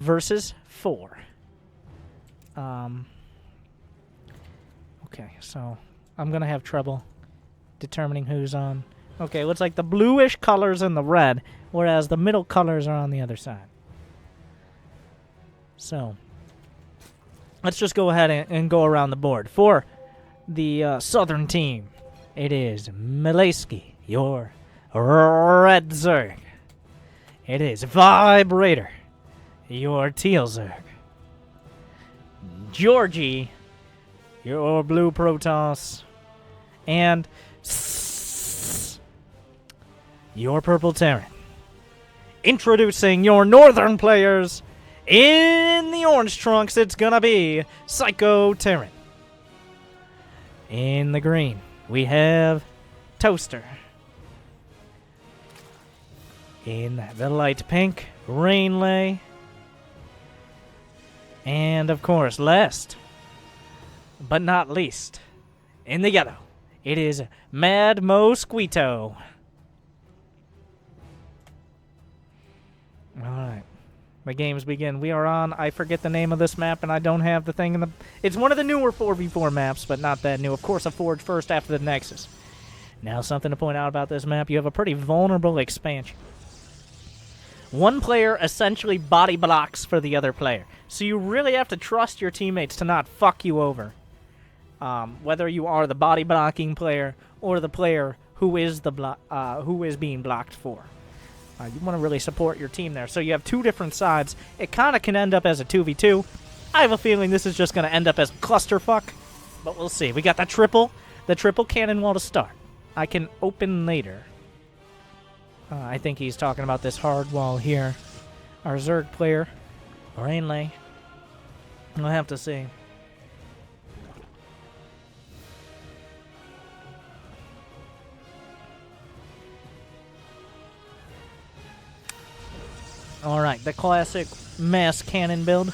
versus 4. Okay, so I'm going to have trouble determining who's on. Okay, looks like the bluish colors and the red, whereas the middle colors are on the other side. So, let's just go ahead and go around the board. For the southern team, it is Mileski, your red Zerg. It is Vibrator, your teal Zerg. Georgie, your blue Protoss. And your purple Terran. Introducing your northern players. In the orange trunks, it's gonna be Psycho Terran. In the green, we have Toaster. In the light pink, Rainlay. And of course, last but not least, in the yellow, it is Mad Mosquito. Alright. The games begin. We are on, I forget the name of this map, and I don't have the thing in the... It's one of the newer 4v4 maps, but not that new. Of course, a Forge first after the Nexus. Now, something to point out about this map. You have a pretty vulnerable expansion. One player essentially body blocks for the other player. So you really have to trust your teammates to not fuck you over. Whether you are the body blocking player or the player who is being blocked for. You want to really support your team there. So you have two different sides. It kind of can end up as a 2v2. I have a feeling this is just going to end up as clusterfuck. But we'll see. We got the triple cannon wall to start. I can open later. I think he's talking about this hard wall here. Our Zerg player, Rainlay. We'll have to see. Alright, the classic mass cannon build.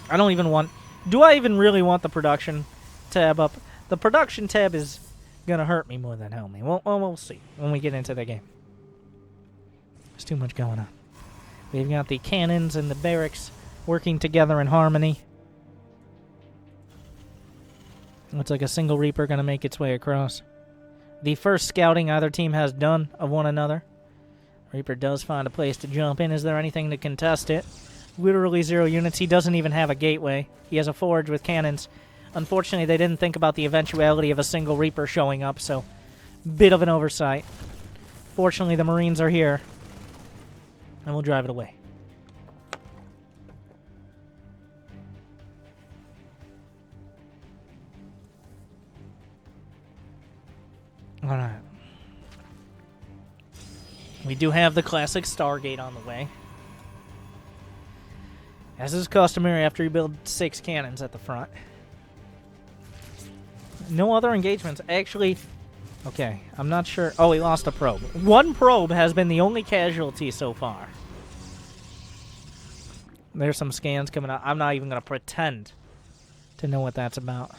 I don't even want... Do I even really want the production tab up? The production tab is gonna hurt me more than help me. Well, we'll see when we get into the game. There's too much going on. We've got the cannons and the barracks working together in harmony. Looks like a single Reaper gonna make its way across. The first scouting either team has done of one another. Reaper does find a place to jump in. Is there anything to contest it? Literally 0 units. He doesn't even have a gateway. He has a forge with cannons. Unfortunately, they didn't think about the eventuality of a single Reaper showing up, so bit of an oversight. Fortunately, the Marines are here, and we'll drive it away. Alright. We do have the classic Stargate on the way. As is customary after you build 6 cannons at the front. No other engagements. Actually, okay, I'm not sure. Oh, he lost a probe. One probe has been the only casualty so far. There's some scans coming out. I'm not even going to pretend to know what that's about.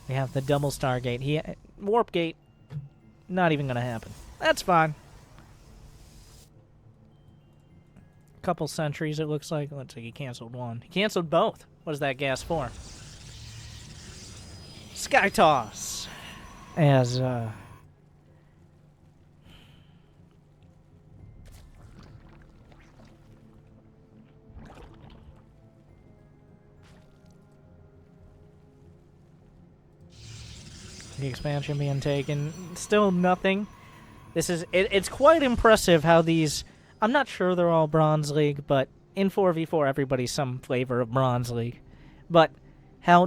We have the double Stargate. Warp Gate, not even going to happen. That's fine. Couple sentries, it looks like. Looks like he canceled one. He canceled both. What is that gas for? Sky Toss. As, the expansion being taken. Still nothing. This is it's quite impressive how these... I'm not sure they're all Bronze League, but in 4v4 everybody's some flavor of Bronze League. But how...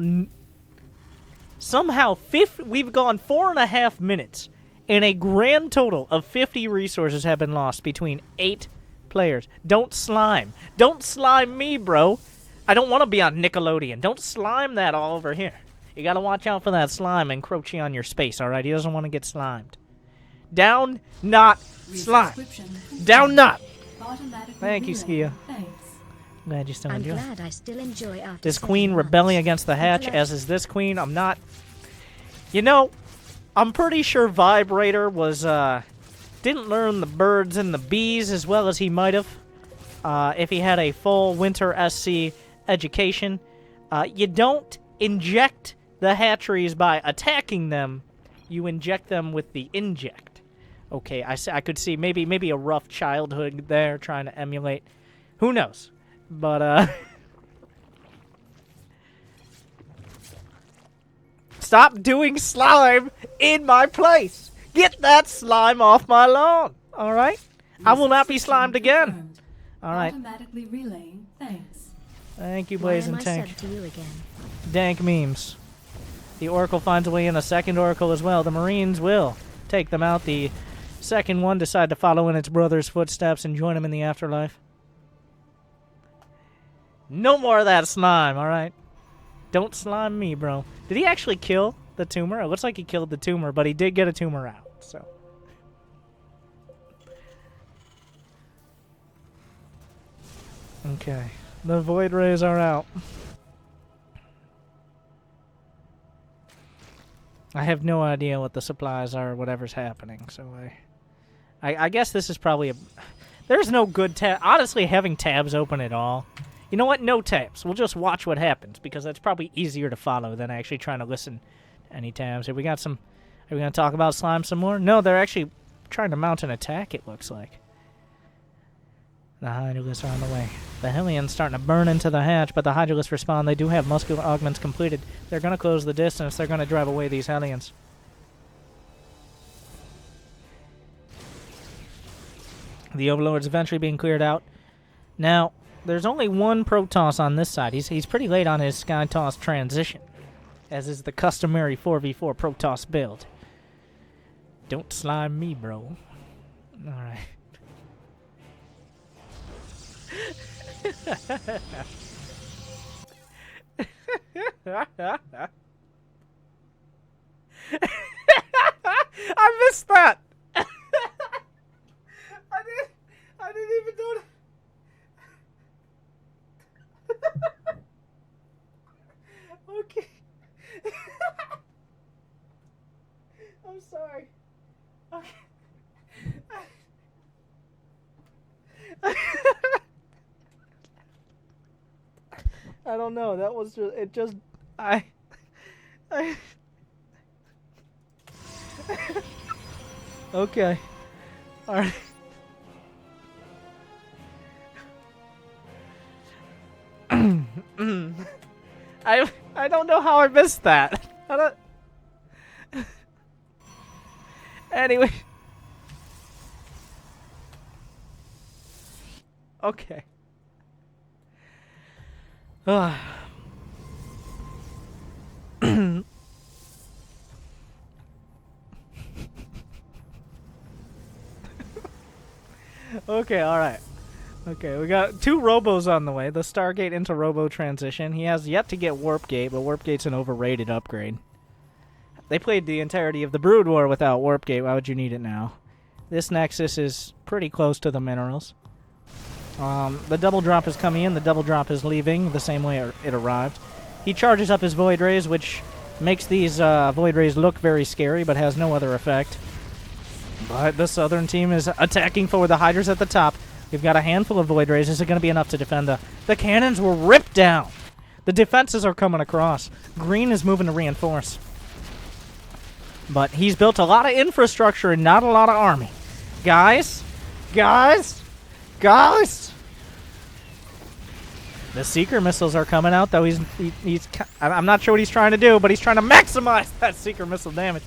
Somehow we've gone 4.5 minutes, and a grand total of 50 resources have been lost between 8 players. Don't slime. Don't slime me, bro. I don't want to be on Nickelodeon. Don't slime that all over here. You gotta watch out for that slime encroaching on your space, alright? He doesn't want to get slimed. Down, not, slime. Down, not. Thank you, Skia. Glad you still enjoy. I'm glad I still enjoy this queen rebelling against the hatch, as is this queen. I'm not... You know, I'm pretty sure Vibrator was, didn't learn the birds and the bees as well as he might have. if he had a full Winter SC education. You don't inject the hatcheries by attacking them. You inject them with the inject. Okay, I could see maybe a rough childhood there trying to emulate. Who knows? But, stop doing slime in my place! Get that slime off my lawn! Alright? I will not be slimed again! Alright. Automatically relaying, thanks. Thank you, Blazing Tank. To you again? Dank memes. The Oracle finds a way in a second Oracle as well. The Marines will take them out. The second one decide to follow in its brother's footsteps and join him in the afterlife. No more of that slime, alright? Don't slime me, bro. Did he actually kill the tumor? It looks like he killed the tumor, but he did get a tumor out, so. Okay. The Void Rays are out. I have no idea what the supplies are or whatever's happening, so I guess this is probably a... There's no good tab... Honestly, having tabs open at all... You know what? No tabs. We'll just watch what happens, because that's probably easier to follow than actually trying to listen to any tabs. Have we got some... Are we going to talk about slime some more? No, they're actually trying to mount an attack, it looks like. The Hydralisk are on the way. The Hellions starting to burn into the hatch, but the Hydralisk respond. They do have muscular augments completed. They're going to close the distance. They're going to drive away these Hellions. The Overlord's eventually being cleared out. Now, there's only one Protoss on this side. He's pretty late on his Skytoss transition, as is the customary 4v4 Protoss build. Don't slime me, bro. Alright. I missed that. I didn't even know. Okay. I'm sorry. Okay. I don't know. That was just, it just, I okay. All right. I don't know how I missed that. I don't. Anyway. Okay. Okay, alright. Okay, we got 2 Robos on the way. The Stargate into Robo transition. He has yet to get Warp Gate, but Warp Gate's an overrated upgrade. They played the entirety of the Brood War without Warp Gate. Why would you need it now? This Nexus is pretty close to the minerals. The double drop is coming in. The double drop is leaving the same way it arrived. He charges up his Void Rays, which makes these Void Rays look very scary, but has no other effect. But the Southern team is attacking forward. The Hydras at the top. We've got a handful of Void Rays. Is it going to be enough to defend the cannons were ripped down. The defenses are coming across. Green is moving to reinforce. But he's built a lot of infrastructure and not a lot of army. Guys! Guys! Guys! The Seeker missiles are coming out, though. I'm not sure what he's trying to do, but he's trying to maximize that Seeker missile damage.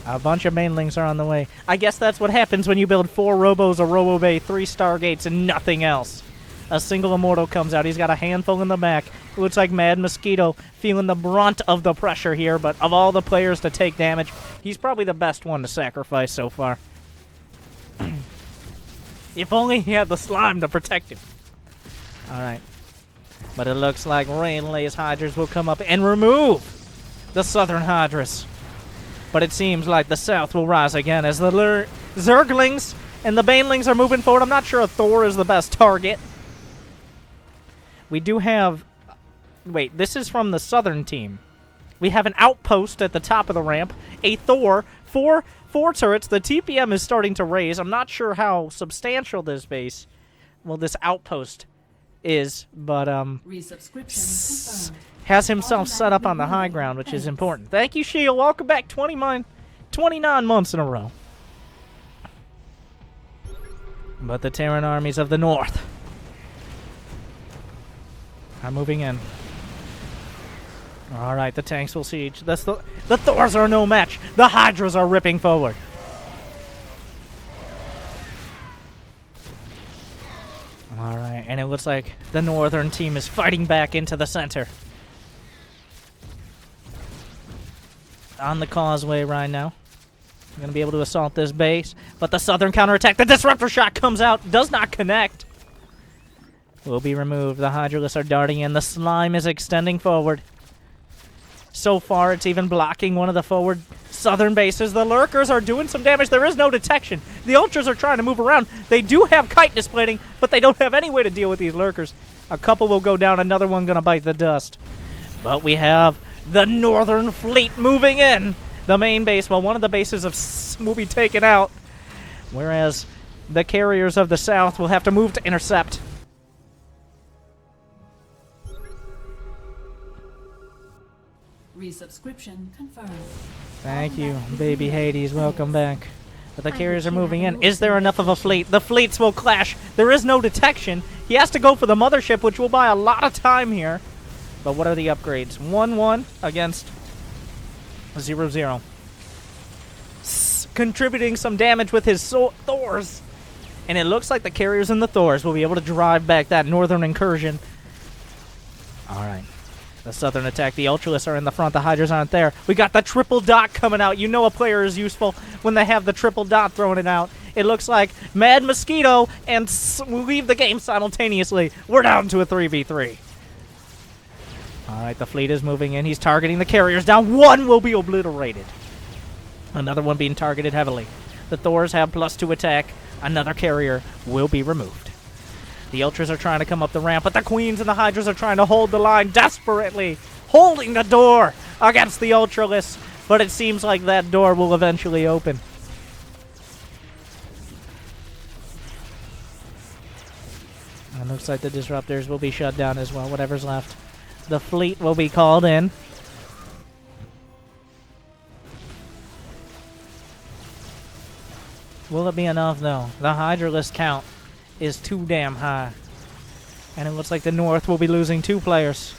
A bunch of mainlings are on the way. I guess that's what happens when you build 4 Robos, a Robo Bay, 3 Stargates, and nothing else. A single Immortal comes out. He's got a handful in the back. It looks like Mad Mosquito feeling the brunt of the pressure here, but of all the players to take damage, he's probably the best one to sacrifice so far. If only he had the slime to protect him. Alright. But it looks like Rainlay's Hydras will come up and remove the Southern Hydras. But it seems like the South will rise again as the Zerglings and the Banelings are moving forward. I'm not sure a Thor is the best target. We do have... Wait, this is from the Southern team. We have an outpost at the top of the ramp. A Thor. 4 turrets. The TPM is starting to raise. I'm not sure how substantial this base well, this outpost is, but Resubscription confirmed. has himself set up on the high ground, which is important. Thank you, Shield. Welcome back. 29 months in a row. But the Terran armies of the north are moving in. All right, the tanks will siege. The Thors are no match. The Hydras are ripping forward. All right, and it looks like the northern team is fighting back into the center. On the causeway right now. Going to be able to assault this base, but the southern counterattack, the disruptor shot comes out, does not connect. Will be removed. The Hydralisk are darting in. The slime is extending forward. So far, it's even blocking one of the forward southern bases. The Lurkers are doing some damage. There is no detection. The Ultras are trying to move around. They do have kite displating, but they don't have any way to deal with these Lurkers. A couple will go down. Another one going to bite the dust. But we have the northern fleet moving in. The main base, well, one of the bases will be taken out, whereas the carriers of the south will have to move to intercept. Resubscription confirmed. Thank you, baby Hades. Welcome back. But the carriers are moving in. Is there enough of a fleet? The fleets will clash. There is no detection. He has to go for the mothership, which will buy a lot of time here. But what are the upgrades? 1-1 against 0-0. Contributing some damage with his Thors. And it looks like the carriers and the Thors will be able to drive back that northern incursion. Alright. The southern attack. The Ultralisks are in the front. The Hydras aren't there. We got the triple dot coming out. You know a player is useful when they have the triple dot throwing it out. It looks like Mad Mosquito and we leave the game simultaneously. We're down to a 3v3. Alright, the fleet is moving in. He's targeting the carriers down. One will be obliterated. Another one being targeted heavily. The Thors have +2 attack. Another carrier will be removed. The Ultras are trying to come up the ramp, but the Queens and the Hydras are trying to hold the line desperately, holding the door against the Ultralisks, but it seems like that door will eventually open. And looks like the disruptors will be shut down as well, whatever's left. The fleet will be called in. Will it be enough, though? The Hydralisk count is too damn high. And it looks like the North will be losing 2 players.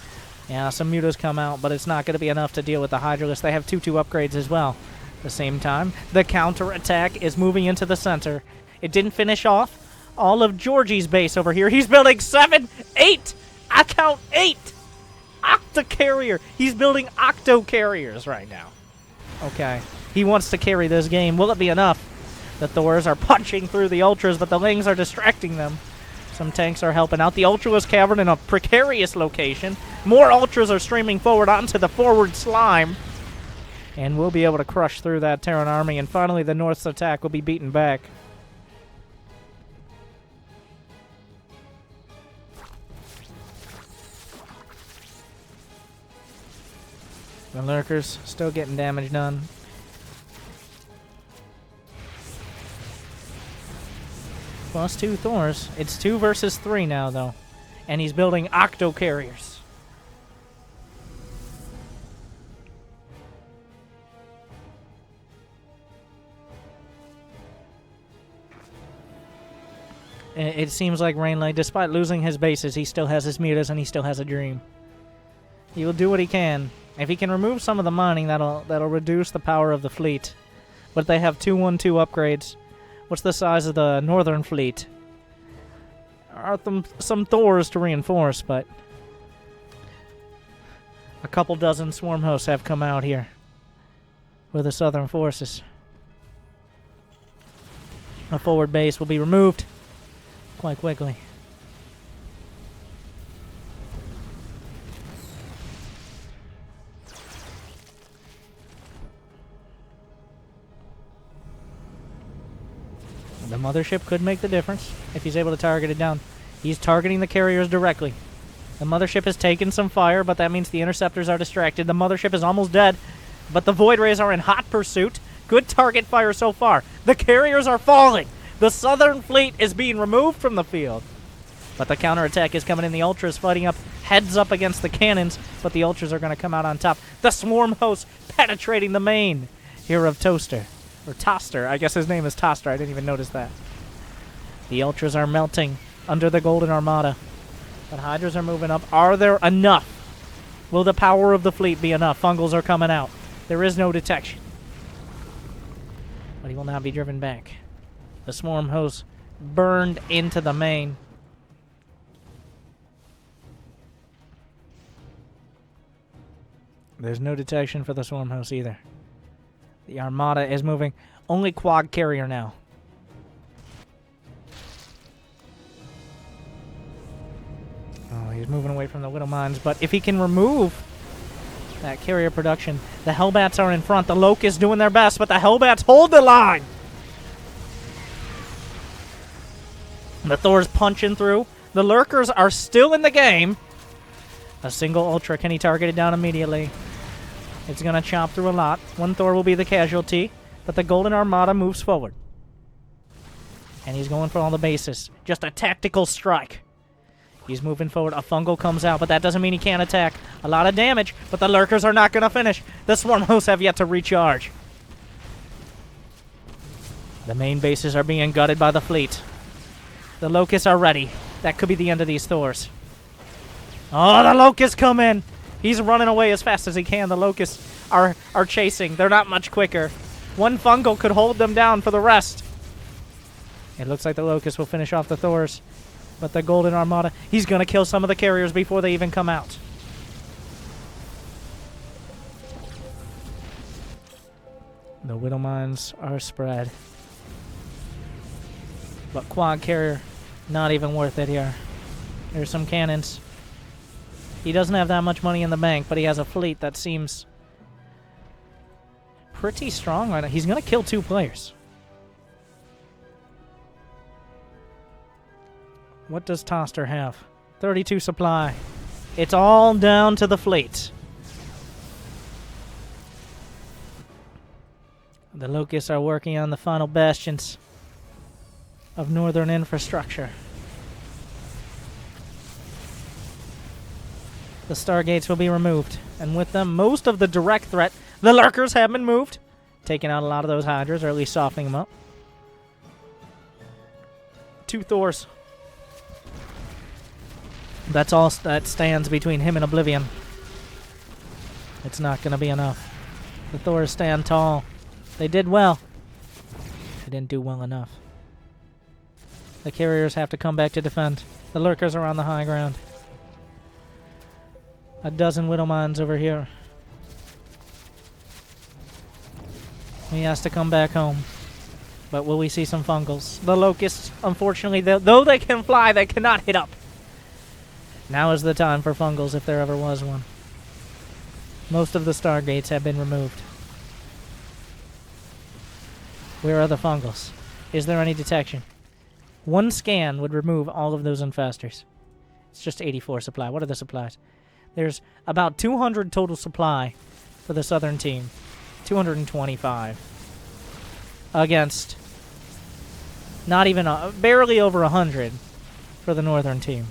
Yeah, some mutas come out, but it's not going to be enough to deal with the Hydralisk. They have 2-2 upgrades as well. At the same time, the counterattack is moving into the center. It didn't finish off all of Georgie's base over here. He's building 7, 8! I count 8! Octa carrier. He's building octo carriers right now. Okay. He wants to carry this game. Will it be enough? The Thors are punching through the Ultras, but the Lings are distracting them. Some tanks are helping out. The Ultralisk cavern in a precarious location. More Ultras are streaming forward onto the forward slime. And we'll be able to crush through that Terran army. And finally, the North's attack will be beaten back. The Lurkers still getting damage done. +2 Thors. It's 2 versus 3 now, though. And he's building octo carriers. It seems like Rainlight, despite losing his bases, he still has his mutas and he still has a dream. He will do what he can. If he can remove some of the mining, that'll reduce the power of the fleet. But they have 2-1-2 upgrades. What's the size of the northern fleet? There are some Thors to reinforce, but a couple dozen swarm hosts have come out here with the southern forces. A forward base will be removed quite quickly. The mothership could make the difference if he's able to target it down. He's targeting the carriers directly. The mothership has taken some fire, but that means the interceptors are distracted. The mothership is almost dead, but the Void Rays are in hot pursuit. Good target fire so far. The carriers are falling. The southern fleet is being removed from the field. But the counterattack is coming in. The Ultras fighting up, heads up against the cannons, but the Ultras are going to come out on top. The Swarm Host penetrating the main here of Toaster. Or Toster. I guess his name is Toster. I didn't even notice that. The Ultras are melting under the Golden Armada. But Hydras are moving up. Are there enough? Will the power of the fleet be enough? Fungals are coming out. There is no detection. But he will now be driven back. The Swarm Host burned into the main. There's no detection for the Swarm Host either. The Armada is moving. Only quad carrier now. Oh, he's moving away from the Widow Mines, but if he can remove that carrier production, the Hellbats are in front. The Locusts doing their best, but the Hellbats hold the line. The Thors punching through. The Lurkers are still in the game. A single Ultra. Can he target it down immediately? It's going to chop through a lot. One Thor will be the casualty, but the Golden Armada moves forward. And he's going for all the bases. Just a tactical strike. He's moving forward. A Fungal comes out, but that doesn't mean he can't attack. A lot of damage, but the Lurkers are not going to finish. The Swarm Hosts have yet to recharge. The main bases are being gutted by the fleet. The Locusts are ready. That could be the end of these Thors. Oh, the Locusts come in. He's running away as fast as he can. The Locusts are chasing. They're not much quicker. One Fungal could hold them down for the rest. It looks like the Locusts will finish off the Thors. But the Golden Armada, he's going to kill some of the carriers before they even come out. The Widow Mines are spread. But quad carrier, not even worth it here. There's some cannons. He doesn't have that much money in the bank, but he has a fleet that seems pretty strong right now. He's going to kill 2 players. What does Toster have? 32 supply. It's all down to the fleet. The Locusts are working on the final bastions of northern infrastructure. The Stargates will be removed, and with them, most of the direct threat. The Lurkers have been moved, taking out a lot of those Hydras, or at least softening them up. 2 Thors. That's all that stands between him and Oblivion. It's not going to be enough. The Thors stand tall. They did well. They didn't do well enough. The carriers have to come back to defend. The Lurkers are on the high ground. A dozen Widow Mines over here. He has to come back home. But will we see some Fungals? The Locusts, unfortunately, though they can fly, they cannot hit up. Now is the time for Fungals, if there ever was one. Most of the Stargates have been removed. Where are the Fungals? Is there any detection? 1 scan would remove all of those infestors. It's just 84 supply. What are the supplies? There's about 200 total supply for the southern team. 225. Against not even barely over 100 for the northern team.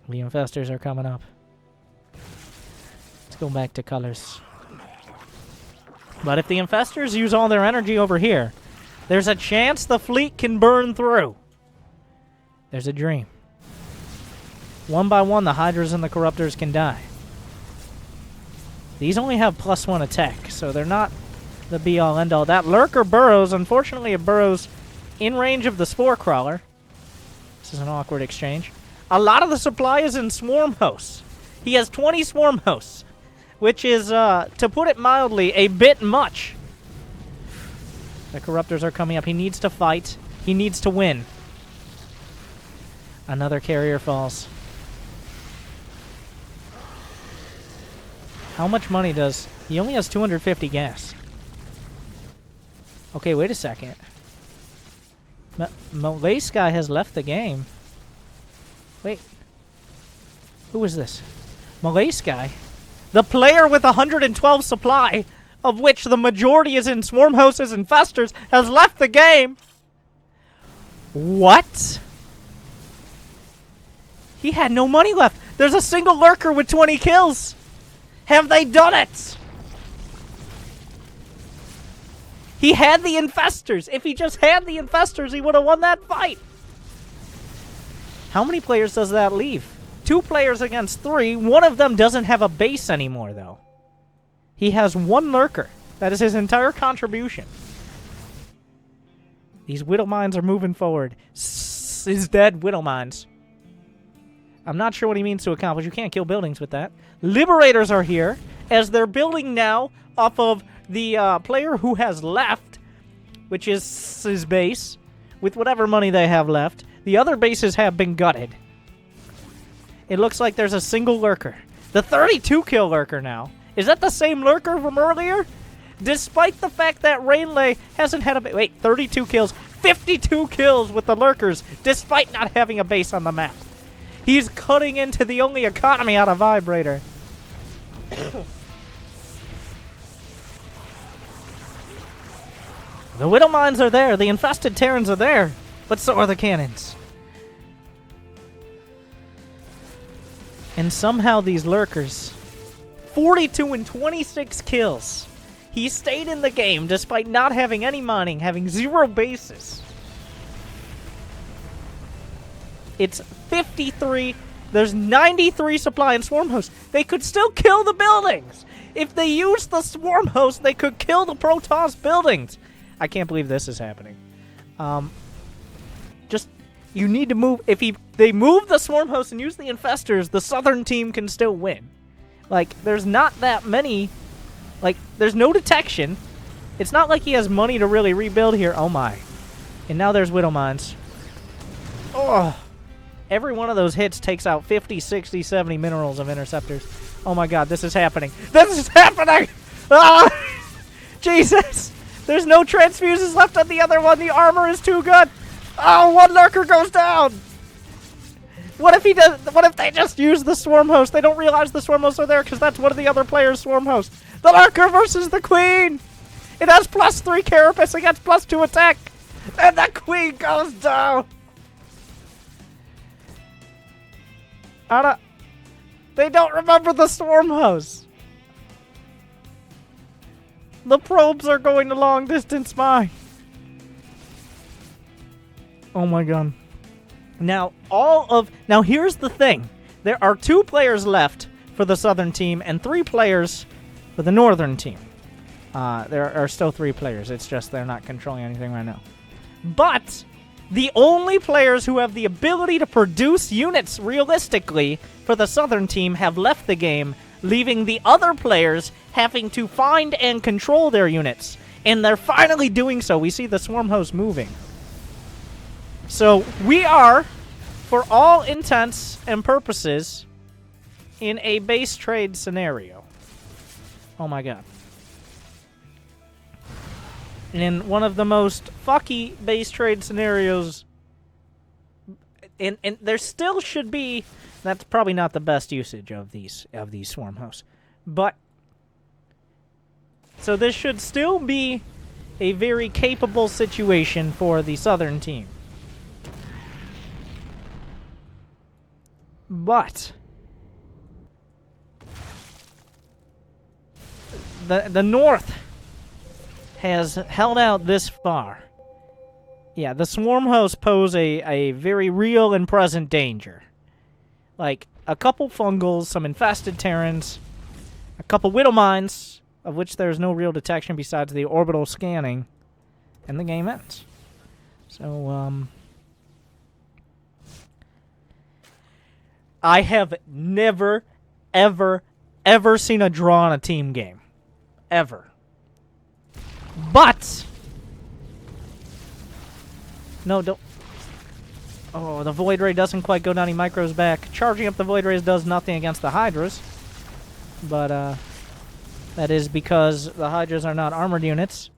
The infestors are coming up. Let's go back to colors. But if the infestors use all their energy over here, there's a chance the fleet can burn through. There's a dream. One by one, the Hydras and the Corruptors can die. These only have +1 attack, so they're not the be-all, end-all. That Lurker burrows. Unfortunately, it burrows in range of the Spore Crawler. This is an awkward exchange. A lot of the supply is in Swarm Hosts. He has 20 Swarm Hosts, which is, to put it mildly, a bit much. The Corruptors are coming up. He needs to fight. He needs to win. Another carrier falls. How much money does... He only has 250 gas. Okay, wait a second. Malace guy has left the game. Wait. Who is this? Malace guy? The player with 112 supply, of which the majority is in Swarm Hosts and Infestors, has left the game. What? He had no money left. There's a single lurker with 20 kills. Have they done it? He had the infestors. If he just had the infestors, he would have won that fight. How many players does that leave? 2 players against 3. One of them doesn't have a base anymore, though. He has 1 lurker. That is his entire contribution. These Widow Mines are moving forward. Is dead Widow Mines. I'm not sure what he means to accomplish. You can't kill buildings with that. Liberators are here, as they're building now off of the player who has left, which is his base, with whatever money they have left. The other bases have been gutted. It looks like there's a single lurker. The 32 kill lurker now. Is that the same lurker from earlier? Despite the fact that Rainlay hasn't had a... Wait, 32 kills. 52 kills with the lurkers, despite not having a base on the map. He's cutting into the only economy out of Vibrator. The Widow Mines are there. The infested Terrans are there. But so are the cannons. And somehow these lurkers... 42 and 26 kills. He stayed in the game despite not having any mining, having 0 bases. It's 53. There's 93 supply and swarm hosts. They could still kill the buildings. If they used the swarm host, they could kill the Protoss buildings. I can't believe this is happening. You need to move. If they move the swarm host and use the infestors, the southern team can still win. Like, there's not that many. Like, there's no detection. It's not like he has money to really rebuild here. Oh my. And now there's Widow Mines. Oh. Every one of those hits takes out 50, 60, 70 minerals of interceptors. Oh my god, this is happening. This is happening! Ah! Jesus! There's no transfuses left on the other one. The armor is too good. Oh, 1 lurker goes down! What if they just use the swarm host? They don't realize the swarm hosts are there because that's one of the other players' swarm hosts. The lurker versus the queen! It has +3 carapace against +2 attack! And the queen goes down! They don't remember the swarm host. The probes are going to long distance mine. Oh my god. Now here's the thing. There are 2 players left for the southern team and 3 players for the northern team. There are still 3 players. It's just they're not controlling anything right now. But the only players who have the ability to produce units realistically for the southern team have left the game, leaving the other players having to find and control their units. And they're finally doing so. We see the swarm host moving. So we are, for all intents and purposes, in a base trade scenario. Oh my god. In one of the most fucky base trade scenarios, and there still should be. That's probably not the best usage of these swarm hosts, but so this should still be a very capable situation for the southern team. But the north has held out this far. Yeah, the swarm hosts pose a very real and present danger. Like, a couple fungals, some infested Terrans, a couple Widow Mines, of which there's no real detection besides the orbital scanning, and the game ends. So, I have never, ever, ever seen a draw in a team game. Ever. But no, don't. Oh, the Void Ray doesn't quite go down. He micros back. Charging up the Void Rays does nothing against the Hydras. But, that is because the Hydras are not armored units.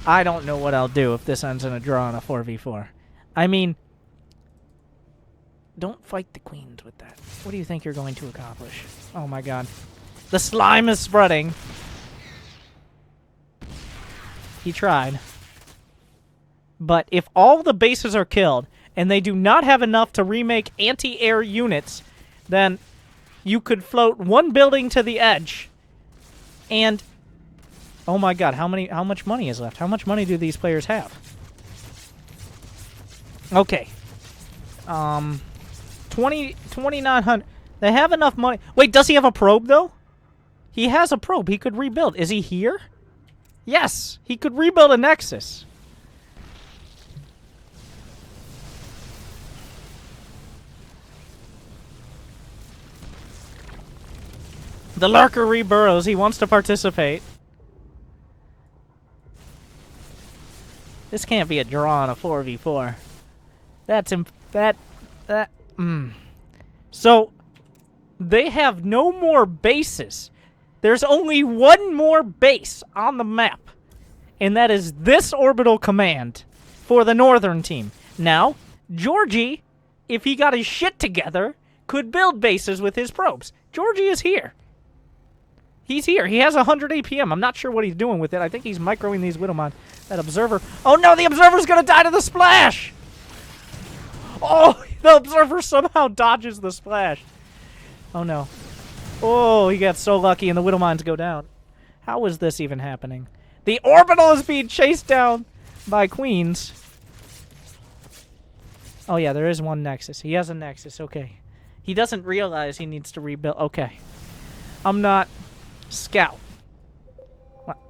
I don't know what I'll do if this ends in a draw in a 4v4. I mean, don't fight the queens with that. What do you think you're going to accomplish? Oh my god. The slime is spreading. He tried. But if all the bases are killed, and they do not have enough to remake anti-air units, then you could float one building to the edge. And oh my god, how much money is left? How much money do these players have? Okay. 2,900. They have enough money. Wait, does he have a probe though? He has a probe. He could rebuild. Is he here? Yes, he could rebuild a Nexus. The Lurker reburrows. He wants to participate. This can't be a draw on a 4v4. So, they have no more bases. There's only one more base on the map. And that is this orbital command for the northern team. Now, Georgie, if he got his shit together, could build bases with his probes. Georgie is here. He's here. He has 100 APM. I'm not sure what he's doing with it. I think he's microing these Widowmon. That Observer. Oh no, the Observer's gonna die to the splash! Oh, the Observer somehow dodges the splash. Oh no. Oh, he got so lucky and the Widowmons go down. How is this even happening? The Orbital is being chased down by Queens. Oh yeah, there is one Nexus. He has a Nexus, okay. He doesn't realize he needs to rebuild. Okay. I'm not... Scout.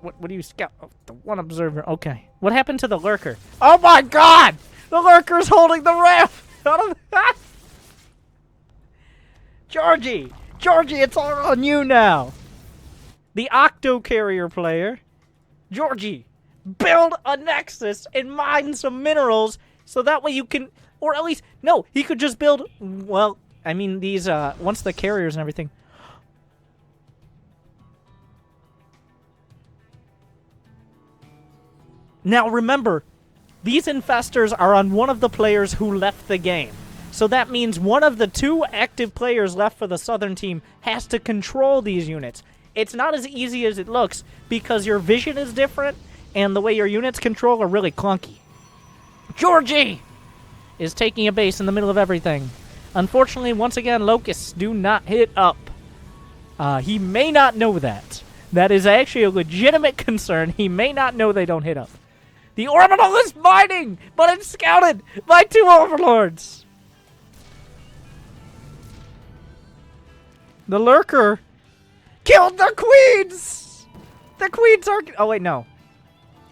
What do you scout? Oh, the one Observer. Okay. What happened to the Lurker? Oh my god! The Lurker's holding the ramp! Georgie! Georgie, it's all on you now! The Octo Carrier player. Georgie, build a Nexus and mine some minerals so that way you can... Or at least... No, he could just build... Well, I mean, these... once the carriers and everything... Now remember, these infestors are on one of the players who left the game. So that means one of the two active players left for the southern team has to control these units. It's not as easy as it looks because your vision is different and the way your units control are really clunky. Georgie is taking a base in the middle of everything. Unfortunately, once again, Locusts do not hit up. He may not know that. That is actually a legitimate concern. He may not know they don't hit up. The Orbital is mining, but it's scouted by two Overlords. The Lurker killed the Queens! The Queens are... Oh, wait, no.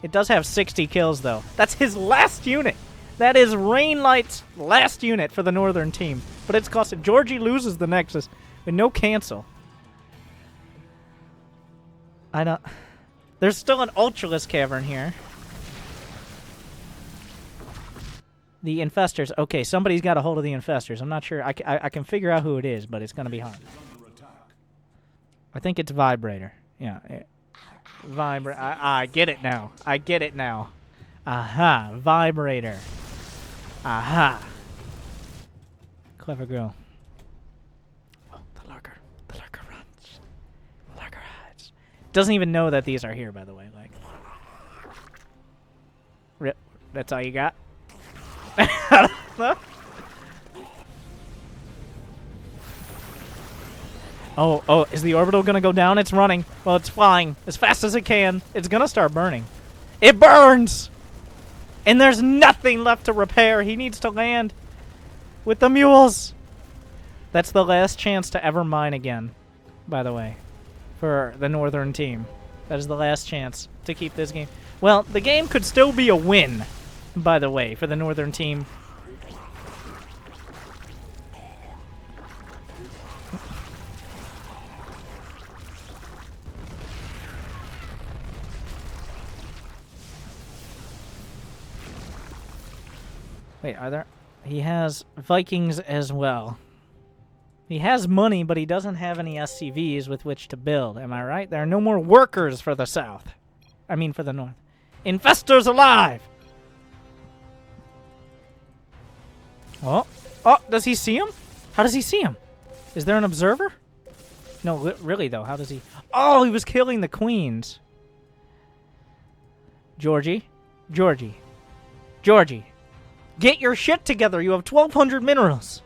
It does have 60 kills, though. That's his last unit. That is Rainlight's last unit for the northern team. But it's costed... Georgie loses the Nexus with no cancel. I don't... There's still an Ultralisk Cavern here. The Infestors. Okay, somebody's got a hold of the Infestors. I'm not sure. I can figure out who it is, but it's going to be hard. I think it's Vibrator. Yeah. Vibrator. I get it now. I get it now. Aha. Vibrator. Aha. Clever girl. Oh, the Lurker. The Lurker runs. The Lurker hides. Doesn't even know that these are here, by the way. Like, rip. That's all you got? Oh, is the Orbital gonna go down? It's running. Well, it's flying as fast as it can. It's gonna start burning. It burns! And there's nothing left to repair. He needs to land with the mules. That's the last chance to ever mine again, by the way, for the northern team. That is the last chance to keep this game. Well, the game could still be a win, by the way, for the northern team. Wait, are there... He has Vikings as well. He has money, but he doesn't have any SCVs with which to build. Am I right? There are no more workers for the south. I mean, for the north. Infestors alive! Oh, does he see him? How does he see him? Is there an observer? No, really though, how does he... Oh, he was killing the queens. Georgie. Georgie, get your shit together. You have 1,200 minerals.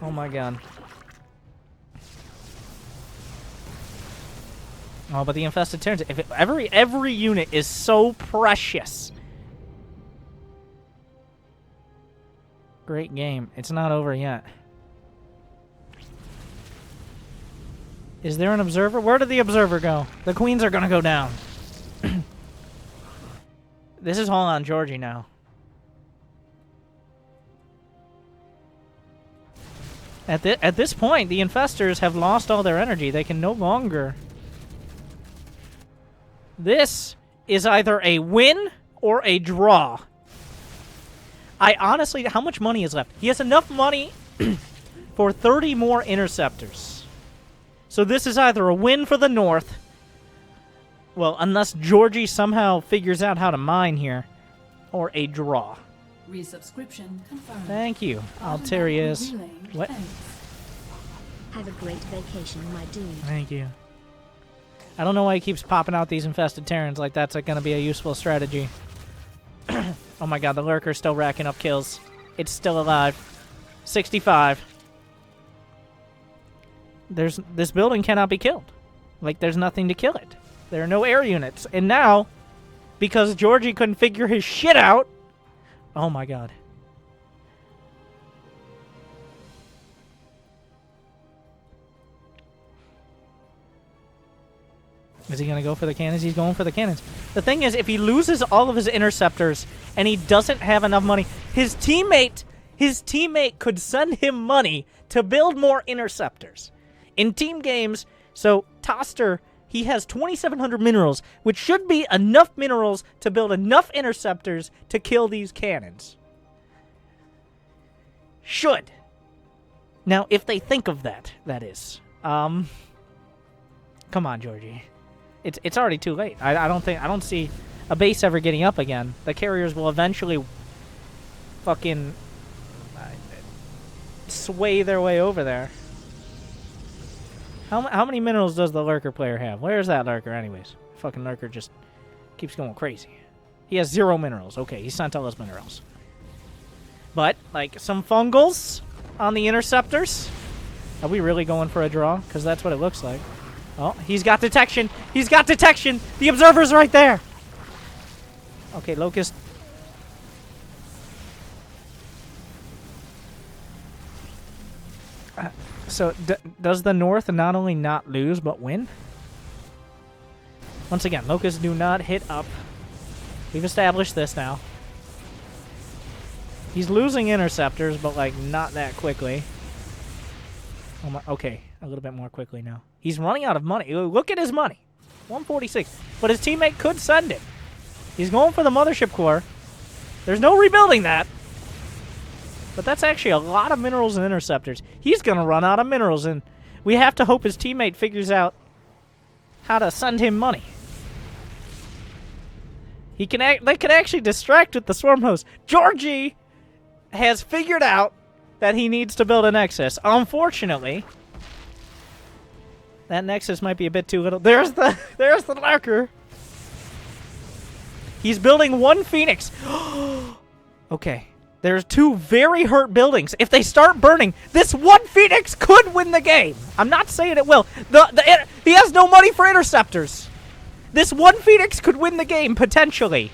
Oh my god. Oh, but the infested Terrans. Every unit is so precious. Great game. It's not over yet. Is there an observer? Where did the observer go? The queens are gonna go down. This is all on Georgie now. At this point, the infestors have lost all their energy. They can no longer... This is either a win or a draw. I honestly... How much money is left? He has enough money for 30 more interceptors. So this is either a win for the North... Well, unless Georgie somehow figures out how to mine here. Or a draw. Resubscription confirmed. Thank you, Alterius. What? Have a great vacation, my dude. Thank you. I don't know why he keeps popping out these infested Terrans like that's going to be a useful strategy. Oh my god, the Lurker's still racking up kills. It's still alive. 65. This building cannot be killed. Like, there's nothing to kill it. There are no air units. And now, because Georgie couldn't figure his shit out... Oh my god. Is he going to go for the cannons? He's going for the cannons. The thing is, if he loses all of his interceptors and he doesn't have enough money, his teammate could send him money to build more interceptors. In team games, so Toster, he has 2,700 minerals, which should be enough minerals to build enough interceptors to kill these cannons. Should. Now, if they think of that, that is. Come on, Georgie. It's already too late. I don't see a base ever getting up again. The carriers will eventually fucking sway their way over there. How many minerals does the Lurker player have? Where's that Lurker anyways? Fucking Lurker just keeps going crazy. He has 0 minerals. Okay, he sent all his minerals. But, like, some fungals on the interceptors. Are we really going for a draw? Because that's what it looks like. Oh, he's got detection. He's got detection. The observer's right there. Okay, Locust. So, does the North not only not lose, but win? Once again, Locusts do not hit up. We've established this now. He's losing interceptors, but, like, not that quickly. Oh my, okay, a little bit more quickly now. He's running out of money. Look at his money. 146. But his teammate could send it. He's going for the mothership core. There's no rebuilding that. But that's actually a lot of minerals and interceptors. He's going to run out of minerals, and we have to hope his teammate figures out how to send him money. They can actually distract with the swarm host. Georgie has figured out that he needs to build a nexus. Unfortunately, that nexus might be a bit too little. There's the Lurker. He's building 1 Phoenix. Okay. There's 2 very hurt buildings. If they start burning, this 1 Phoenix could win the game. I'm not saying it will. He has no money for interceptors. This 1 Phoenix could win the game, potentially.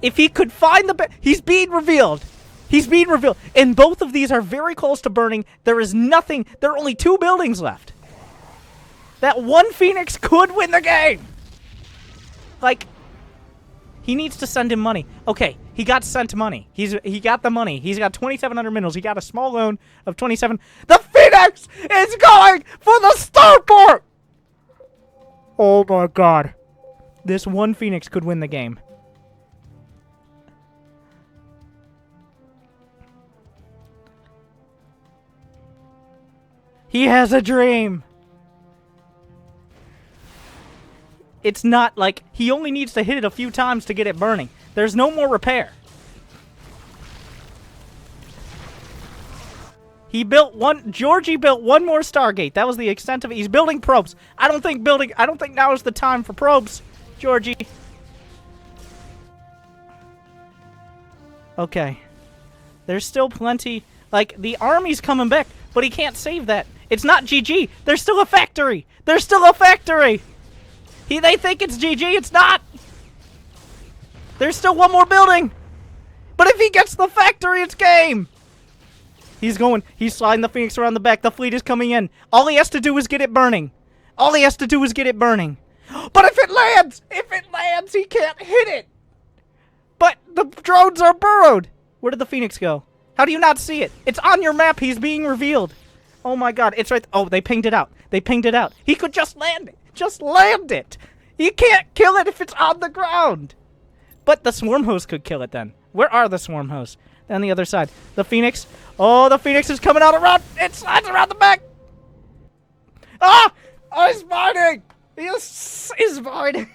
If he could find the... He's being revealed. He's being revealed. And both of these are very close to burning. There is nothing... There are only 2 buildings left. That 1 Phoenix could win the game. Like... He needs to send him money. Okay, he got sent money. He got the money. He's got 2,700 minerals. He got a small loan of 27. The Phoenix is going for the starport! Oh my god. This 1 Phoenix could win the game. He has a dream. It's not like he only needs to hit it a few times to get it burning. There's no more repair. Georgie built 1 more Stargate. That was the extent of it. He's building probes. I don't think now is the time for probes, Georgie. Okay. There's still plenty. Like, the army's coming back, but he can't save that. It's not GG. There's still a factory. There's still a factory. They think it's GG. It's not. There's still one more building. But if he gets the factory, it's game. He's going. He's sliding the Phoenix around the back. The fleet is coming in. All he has to do is get it burning. All he has to do is get it burning. But if it lands, he can't hit it. But the drones are burrowed. Where did the Phoenix go? How do you not see it? It's on your map. He's being revealed. Oh my god. It's right. Oh, they pinged it out. They pinged it out. He could just land it. Just land it. You can't kill it if it's on the ground. But the swarm host could kill it then. Where are the swarm hosts? On the other side. The Phoenix. Oh, the Phoenix is coming out around. It slides around the back. Ah! Oh, he's mining. He's mining.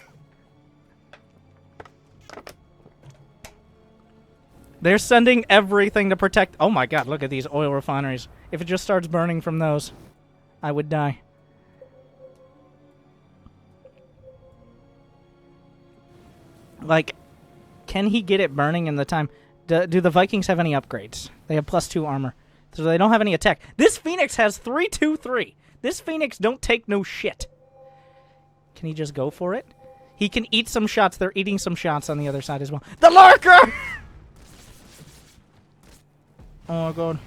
They're sending everything to protect. Oh my god, look at these oil refineries. If it just starts burning from those, I would die. Like, can he get it burning in the time? Do the Vikings have any upgrades? They have +2 armor. So they don't have any attack. This Phoenix has 3-2-3. This Phoenix don't take no shit. Can he just go for it? He can eat some shots. They're eating some shots on the other side as well. The Lurker! Oh my god.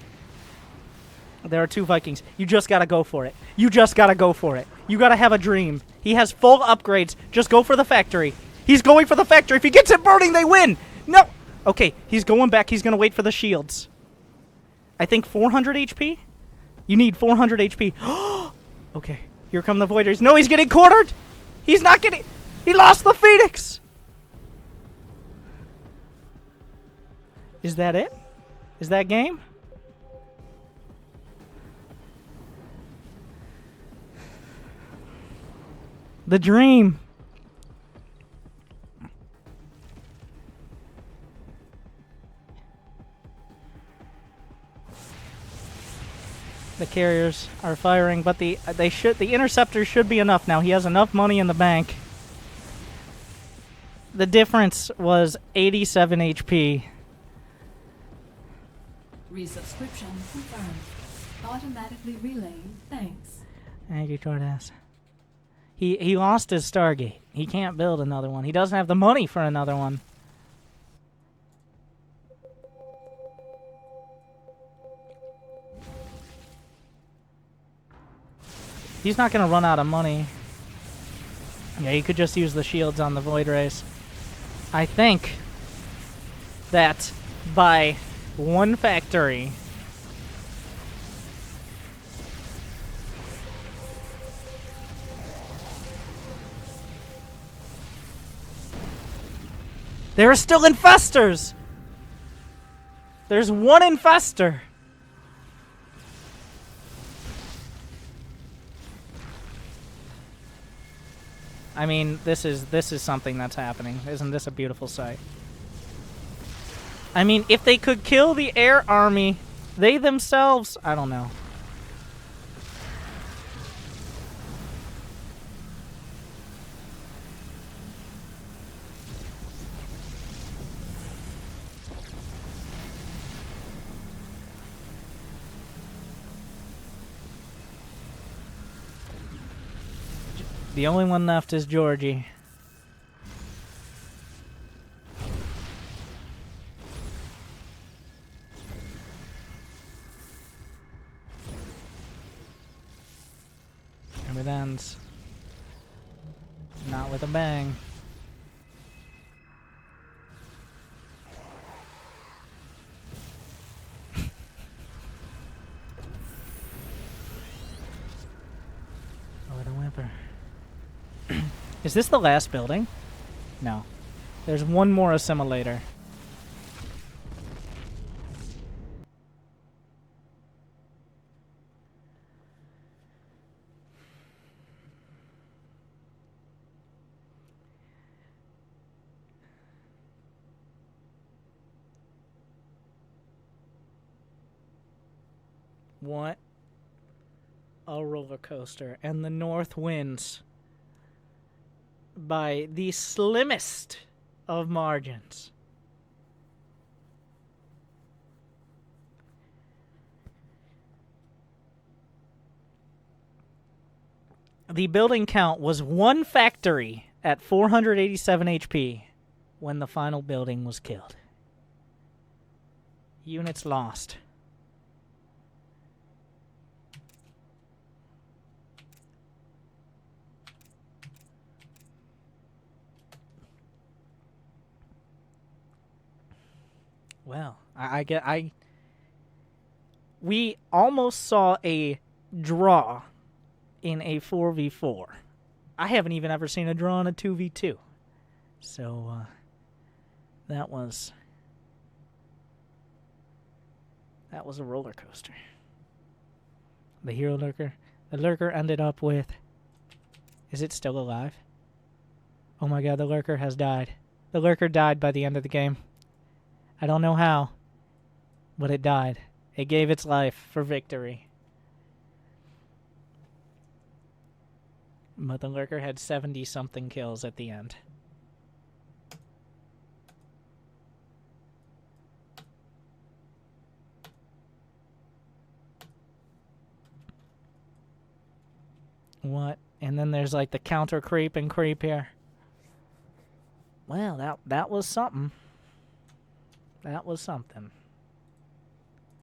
There are 2 Vikings. You just gotta go for it. You just gotta go for it. You gotta have a dream. He has full upgrades. Just go for the factory. He's going for the factory. If he gets it burning, they win. No. Okay, he's going back. He's gonna wait for the shields. I think 400 HP? You need 400 HP. Okay, here come the Voiders. No, he's getting cornered. He's not getting... He lost the Phoenix. Is that it? Is that game? The dream. The carriers are firing, but the interceptors should be enough now. He has enough money in the bank. The difference was 87 HP. Resubscription confirmed. Automatically relaying. Thanks. Thank you, Jordas. He lost his Stargate. He can't build another one. He doesn't have the money for another one. He's not going to run out of money. Yeah, he could just use the shields on the Void Race. I think that by one factory... There are still infestors! There's one infestor! I mean, this is something that's happening. Isn't this a beautiful sight? I mean, if they could kill the air army, they themselves... I don't know. The only one left is Georgie. And it ends. Not with a bang. Oh, the whimper. Is this the last building? No. There's one more assimilator. What a roller coaster. And the north wins by the slimmest of margins. The building count was 1 factory at 487 HP when the final building was killed. Units lost. Well, we almost saw a draw in a 4v4. I haven't even ever seen a draw in a 2v2. So, that was a roller coaster. The hero lurker. The lurker ended up with... Is it still alive? Oh my god, the lurker has died. The lurker died by the end of the game. I don't know how, but it died. It gave its life for victory. But the lurker had 70-something kills at the end. What? And then there's like the counter creep and creep here. Well, that was something. That was something.